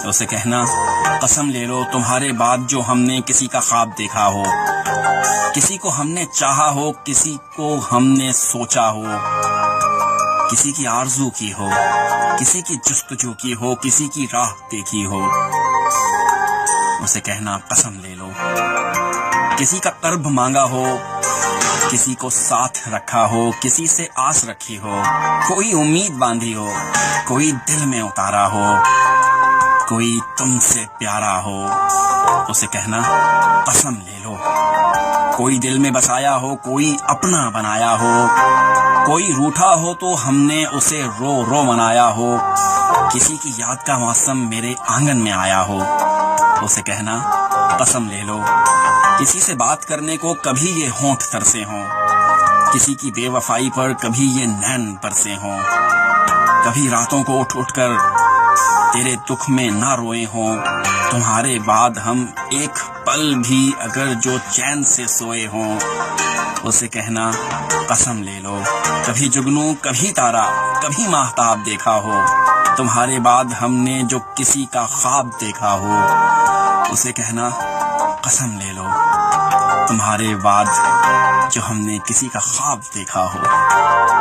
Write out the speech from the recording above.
تو اسے کہنا قسم لے لو تمہارے بعد جو ہم نے کسی کا خواب دیکھا ہو، کسی کو ہم نے چاہا ہو، کسی کو ہم نے سوچا ہو، کسی کی آرزو کی ہو، کسی کی جستجو کی ہو، کسی کی راہ دیکھی ہو، اسے کہنا قسم لے لو کسی کا قرب مانگا ہو، کسی کو ساتھ رکھا ہو، کسی سے آس رکھی ہو، کوئی امید باندھی ہو، کوئی دل میں اتارا ہو، کوئی تم سے پیارا ہو، اسے کہنا قسم لے لو کوئی دل میں بسایا ہو، کوئی اپنا بنایا ہو، کوئی روٹھا ہو تو ہم نے اسے رو رو منایا ہو، کسی کی یاد کا موسم میرے آنگن میں آیا ہو، اسے کہنا قسم لے لو کسی سے بات کرنے کو کبھی یہ ہونٹ ترسے ہوں، کسی کی بے وفائی پر کبھی یہ نین برسے ہوں، کبھی راتوں کو اٹھ اٹھ کر تیرے دکھ میں نہ روئے ہوں، تمہارے بعد ہم ایک پل بھی اگر جو چین سے سوئے ہوں، اسے کہنا قسم لے لو کبھی جگنو کبھی تارا کبھی ماہتاب دیکھا ہو، تمہارے بعد ہم نے جو کسی کا خواب دیکھا ہو، اسے کہنا قسم لے لو تمہارے بعد جو ہم نے کسی کا خواب دیکھا ہو۔